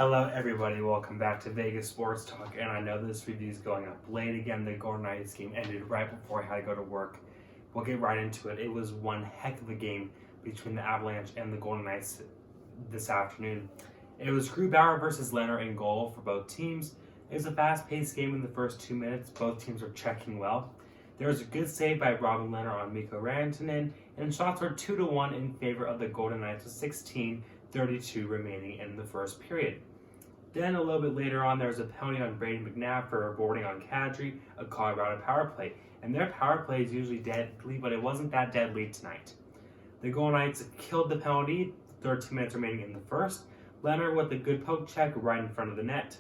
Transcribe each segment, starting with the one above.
Hello everybody, welcome back to Vegas Sports Talk, and I know this review is going up late again. The Golden Knights game ended right before I had to go to work. We'll get right into it. It was one heck of a game between the Avalanche and the Golden Knights this afternoon. It was GRUBAUER versus LEHNER in goal for both teams. It was a fast-paced game in the first 2 minutes. Both teams were checking well. There was a good save by LEHNER on Mikko Rantanen, and shots were 2-1 in favor of the Golden Knights with 16:32 remaining in the first period. Then a little bit later on, there was a penalty on Brayden McNabb for boarding on Kadri, a Colorado power play. And their power play is usually deadly, but it wasn't that deadly tonight. The Golden Knights killed the penalty, 13 minutes remaining in the first. LEHNER with a good poke check right in front of the net.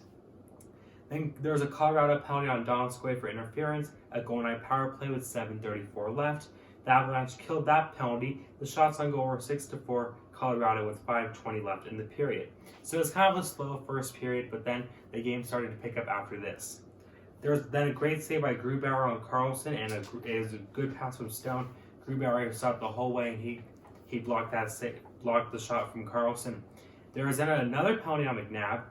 Then there was a Colorado penalty on Donskoy for interference, a Golden Knight power play with 7:34 left. The Avalanche killed that penalty. The shots on goal were 6-4 Colorado with 5:20 left in the period. So it was kind of a slow first period, but then the game started to pick up after this. There was then a great save by GRUBAUER on Carlson, and it was a good pass from Stone. GRUBAUER stopped the whole way, and he blocked the shot from Carlson. There was then another penalty on McNabb,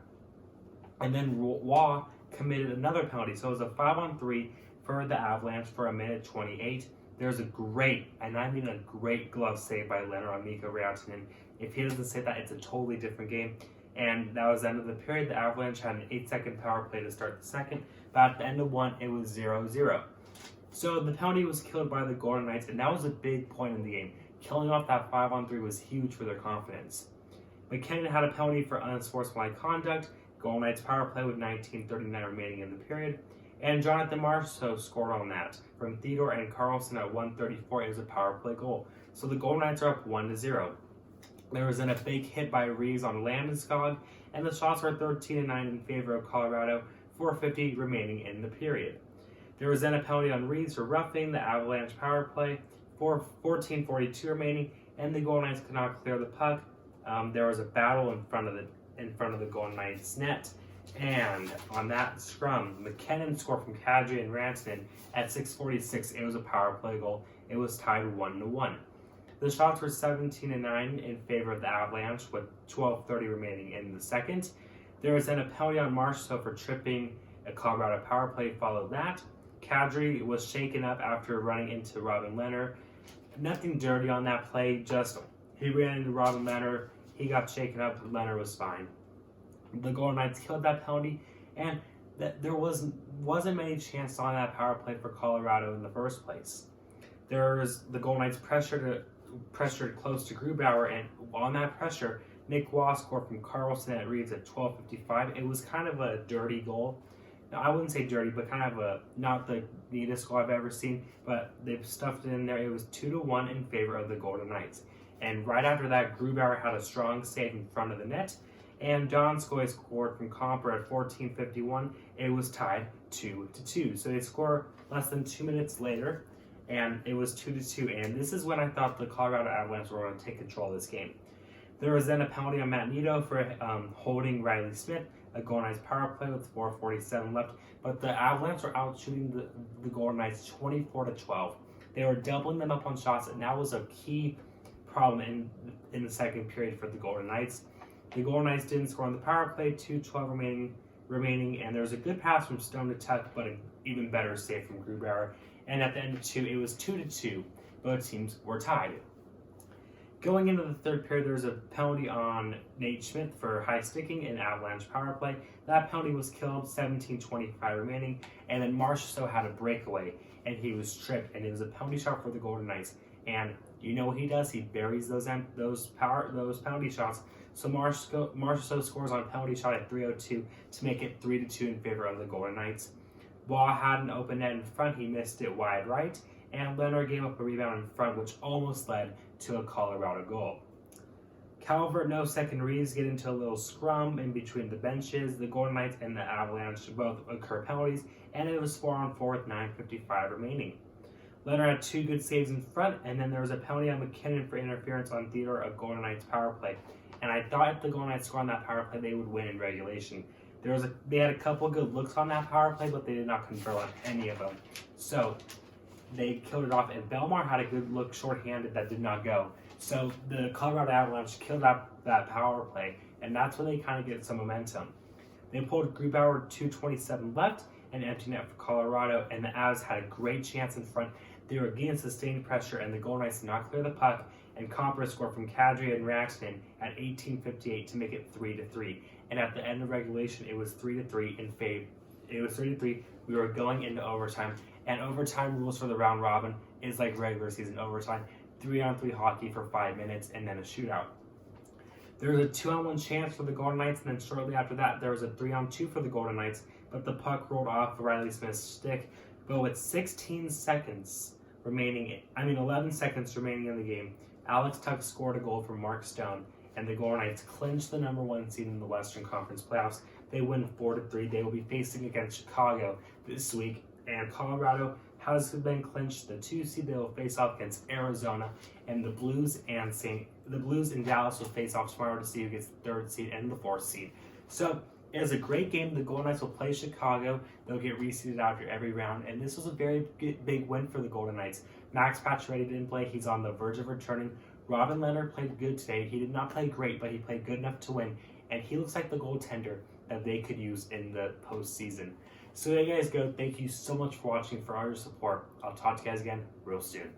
and then Waugh committed another penalty. So it was a 5-on-3 for the Avalanche for a minute 28. There's a great, and I mean a great glove save by LEHNER on Mikko Rantanen. If he doesn't say that, it's a totally different game. And that was the end of the period. The Avalanche had an 8-second power play to start the second. But at the end of one, it was 0-0. So the penalty was killed by the Golden Knights, and that was a big point in the game. Killing off that 5-on-3 was huge for their confidence. McKinnon had a penalty for unsportsmanlike conduct. Golden Knights power play with 19:39 remaining in the period. And Jonathan Marchessault scored on that from Theodore and Carlson at 1:34. It was a power play goal. So the Golden Knights are up 1-0. There was then a big hit by Reeves on Landeskog, and the shots were 13-9 in favor of Colorado, 4:50 remaining in the period. There was then a penalty on Reeves for roughing the Avalanche power play, 14:42 remaining, and the Golden Knights could not clear the puck. There was a battle in front of the Golden Knights net. And on that scrum, McKinnon scored from Kadri and Rantanen at 6:46. It was a power play goal. It was tied 1-1. The shots were 17-9 in favor of the Avalanche with 12:30 remaining in the second. There was then a penalty on Marchessault for tripping a Colorado power play. Followed that. Kadri was shaken up after running into Robin Lehner. Nothing dirty on that play. Just he ran into Robin Lehner. He got shaken up. Lehner was fine. The Golden Knights killed that penalty, and there wasn't many chances on that power play for Colorado in the first place. The Golden Knights pressured close to GRUBAUER, and on that pressure, Nick Waugh scored from Carlson at Reeves at 12:55. It was kind of a dirty goal. Now, I wouldn't say dirty, but kind of not the neatest goal I've ever seen, but they've stuffed it in there. It was 2-1 in favor of the Golden Knights. And right after that, GRUBAUER had a strong save in front of the net, and Donskoy scored from COMPHER at 14:51. It was tied 2-2. So they score less than 2 minutes later, and it was 2-2. And this is when I thought the Colorado Avalanche were going to take control of this game. There was then a penalty on Matt Nido for holding Riley Smith, a Golden Knights power play with 4:47 left. But the Avalanche were out shooting the Golden Knights 24-12. They were doubling them up on shots, and that was a key problem in the second period for the Golden Knights. The Golden Knights didn't score on the power play, 2:12 remaining, and there was a good pass from Stone to Tuch, but an even better save from GRUBAUER. And at the end of two, it was 2-2. Both teams were tied. Going into the third period, there was a penalty on Nate Schmidt for high sticking in Avalanche power play. That penalty was killed, 17:25 remaining, and then Marchessault had a breakaway, and he was tripped, and it was a penalty shot for the Golden Knights. And you know what he does? He buries those penalty shots. So Marchessault scores on a penalty shot at 3:02 to make it 3-2 in favor of the Golden Knights. Waugh had an open net in front. He missed it wide right, and LEHNER gave up a rebound in front, which almost led to a Colorado goal. Calvert, no second Reeves get into a little scrum in between the benches. The Golden Knights and the Avalanche both incur penalties, and it was 4-on-4 with 9:55 remaining. LEHNER had two good saves in front, and then there was a penalty on McKinnon for interference on Theodore, a Golden Knights power play. And I thought if the Golden Knights scored on that power play, they would win in regulation. They had a couple good looks on that power play, but they did not convert on any of them. So they killed it off, and Belmar had a good look shorthanded that did not go. So the Colorado Avalanche killed that power play, and that's when they kind of get some momentum. They pulled GRUBAUER 227 left, an empty net for Colorado, and the Avs had a great chance in front. They were getting sustained pressure, and the Golden Knights did not clear the puck, and COMPHER scored from Kadri and Rantanen at 18:58 to make it 3-3. And at the end of regulation, it was 3-3 in favor. It was 3-3. We were going into overtime, and overtime rules for the round robin is like regular season overtime: 3-on-3 hockey for 5 minutes, and then a shootout. There was a 2-on-1 chance for the Golden Knights, and then shortly after that, there was a 3-on-2 for the Golden Knights, but the puck rolled off Riley Smith's stick. But with 11 seconds remaining in the game, Alex Tuch scored a goal from Mark Stone, and the Golden Knights clinched the #1 seed in the Western Conference playoffs. They win 4-3. They will be facing against Chicago this week, and Colorado has been clinched the 2 seed. They will face off against Arizona, and the Blues and Dallas will face off tomorrow to see who gets the 3rd seed and the 4th seed. So it is a great game. The Golden Knights will play Chicago. They'll get reseeded after every round, and this was a very big win for the Golden Knights. Max Pacioretty didn't play. He's on the verge of returning. Robin Lehner played good today. He did not play great, but he played good enough to win, and he looks like the goaltender that they could use in the postseason. So there you guys go. Thank you so much for watching, for all your support. I'll talk to you guys again real soon.